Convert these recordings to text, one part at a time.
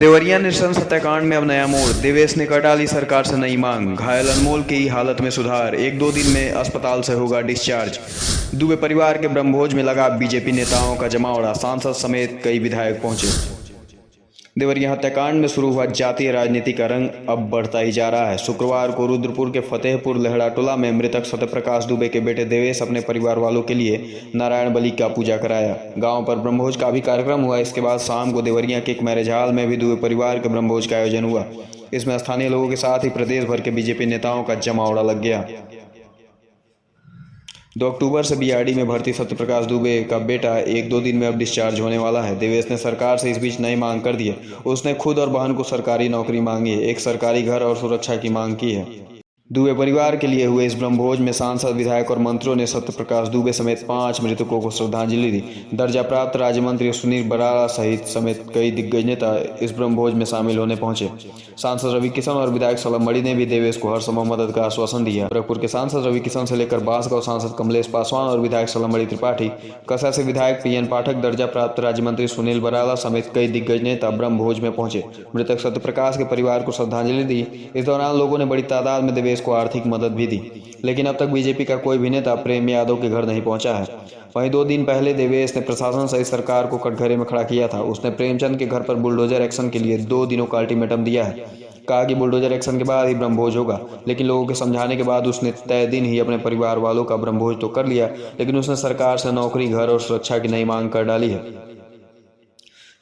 देवरिया नृशंस हत्याकांड में अब नया मोड़। देवेश ने कर डाली सरकार से नई मांग। घायल अनमोल की हालत में सुधार, 1-2 दिन में अस्पताल से होगा डिस्चार्ज। दुबे परिवार के ब्रह्मभोज में लगा बीजेपी नेताओं का जमावड़ा, सांसद समेत कई विधायक पहुंचे। देवरिया हत्याकांड में शुरू हुआ जातीय राजनीति का रंग अब बढ़ता ही जा रहा है। शुक्रवार को रुद्रपुर के फतेहपुर लहड़ा टोला में मृतक सत्यप्रकाश दुबे के बेटे देवेश अपने परिवार वालों के लिए नारायण बलि का पूजा कराया। गांव पर ब्रह्मभोज का भी कार्यक्रम हुआ। इसके बाद शाम को देवरिया के एक मैरिज हॉल में भी दुबे परिवार के ब्रह्मभोज का आयोजन हुआ। इसमें स्थानीय लोगों के साथ ही प्रदेश भर के बीजेपी नेताओं का जमावड़ा लग गया। 2 अक्टूबर से बीआरडी में भर्ती सत्यप्रकाश दुबे का बेटा 1-2 दिन में अब डिस्चार्ज होने वाला है। देवेश ने सरकार से इस बीच नई मांग कर दी है। उसने खुद और बहन को सरकारी नौकरी मांगी है, एक सरकारी घर और सुरक्षा की मांग की है। दुबे परिवार के लिए हुए इस ब्रह्मभोज में सांसद, विधायक और मंत्रियों ने सत्यप्रकाश दुबे समेत 5 मृतकों को श्रद्धांजलि दी। दर्जा प्राप्त राज्य मंत्री सुनील बराला समेत कई दिग्गज नेता इस ब्रह्मभोज में शामिल होने पहुंचे। सांसद रवि किशन और विधायक सलम मणि ने भी देवेश को हर संभव मदद का आश्वासन दिया। गोरखपुर के सांसद रवि किशन से लेकर बांसगांव सांसद कमलेश पासवान और विधायक सलम मणि त्रिपाठी, कसा से विधायक पीएन पाठक, दर्जा प्राप्त राज्य मंत्री सुनील बराला समेत कई दिग्गज नेता ब्रह्मभोज में पहुंचे, मृतक सत्यप्रकाश के परिवार को श्रद्धांजलि दी। इस दौरान लोगों ने बड़ी तादाद में देवेश को आर्थिक मदद भी दी, लेकिन अब तक बीजेपी का कोई भी नेता प्रेम यादव के घर नहीं पहुंचा है। वहीं 2 दिन पहले देवेश ने प्रशासन सहित सरकार को कटघरे में खड़ा किया था। उसने प्रेमचंद के घर पर बुलडोजर एक्शन के लिए 2 दिनों का अल्टीमेटम दिया है। कहा कि बुलडोजर एक्शन के बाद ही ब्रह्मभोज होगा, लेकिन लोगों के समझाने के बाद उसने तय दिन ही अपने परिवार वालों का ब्रह्मभोज तो कर लिया, लेकिन उसने सरकार से नौकरी, घर और सुरक्षा की नई मांग कर डाली है।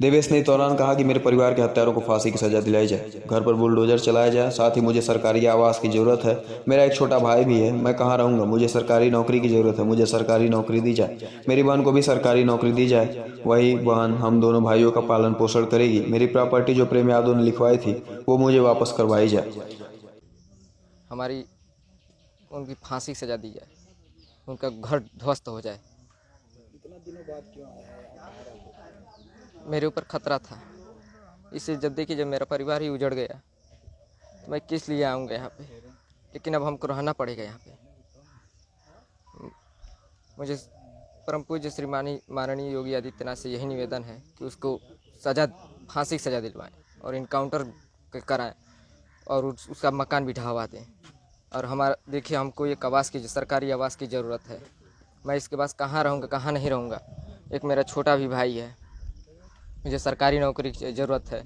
देवेश ने इस दौरान कहा कि मेरे परिवार के हत्यारों को फांसी की सजा दिलाई जाए, घर पर बुलडोजर चलाया जाए, साथ ही मुझे सरकारी आवास की जरूरत है। मेरा एक छोटा भाई भी है, मैं कहाँ रहूँगा, मुझे सरकारी नौकरी की जरूरत है, मुझे सरकारी नौकरी दी जाए। मेरी बहन को भी सरकारी नौकरी दी जाए, वही बहन हम दोनों भाइयों का पालन पोषण करेगी। मेरी प्रॉपर्टी जो प्रेम यादव ने लिखवाई थी वो मुझे वापस करवाई जाए। हमारी उनकी फांसी की सजा दी जाए, उनका घर ध्वस्त हो जाए। इतना दिनों बाद क्यों आया है? मेरे ऊपर खतरा था, इससे जब देखिए जब मेरा परिवार ही उजड़ गया तो मैं किस लिए आऊँगा यहाँ पे, लेकिन अब हमको रहना पड़ेगा यहाँ पे। मुझे परम पूज्य श्री माननीय योगी आदित्यनाथ से यही निवेदन है कि उसको सजा, फांसी की सजा दिलवाएं और इनकाउंटर कराएं और उसका मकान भी ढहवा दें। और हमारा देखिए, हमको एक आवास की, सरकारी आवास की ज़रूरत है। मैं इसके पास कहाँ रहूँगा, कहाँ नहीं रहूँगा। एक मेरा छोटा भी भाई है, मुझे सरकारी नौकरी की ज़रूरत है।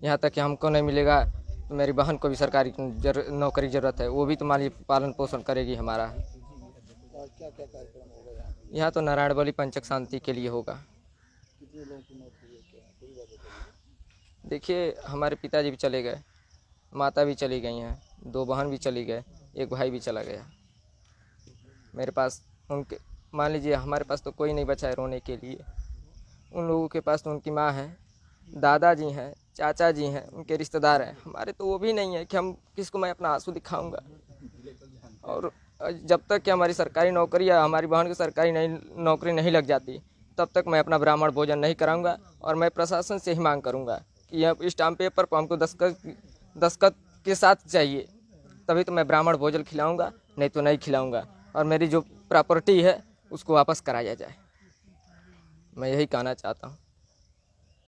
यहाँ तक कि हमको नहीं मिलेगा तो मेरी बहन को भी सरकारी नौकरी की ज़रूरत है, वो भी तो मान लीजिए पालन पोषण करेगी हमारा। क्या क्या कार्यक्रम होगा यहाँ तो नारायण बलि पंचक शांति के लिए होगा। कितने लोगों की नौकरी है, क्या पूरी बात बताइए। देखिए, हमारे पिताजी भी चले गए, माता भी चली गई हैं, 2 बहन भी चली गए, एक भाई भी चला गया। मेरे पास उनके, मान लीजिए हमारे पास तो कोई नहीं बचा है रोने के लिए। उन लोगों के पास तो उनकी माँ है, दादाजी हैं, चाचा जी हैं, उनके रिश्तेदार हैं। हमारे तो वो भी नहीं है कि हम किसको मैं अपना आंसू दिखाऊंगा। और जब तक कि हमारी सरकारी नौकरी या हमारी बहन की सरकारी नौकरी नहीं लग जाती, तब तक मैं अपना ब्राह्मण भोजन नहीं कराऊंगा। और मैं प्रशासन से ही मांग करूंगा कि यह स्टाम्प पेपर पर हमको दस्तखत के साथ चाहिए, तभी तो मैं ब्राह्मण भोजन खिलाऊँगा, नहीं तो नहीं खिलाऊँगा। और मेरी जो प्रॉपर्टी है उसको वापस कराया जाए, मैं यही कहना चाहता हूँ।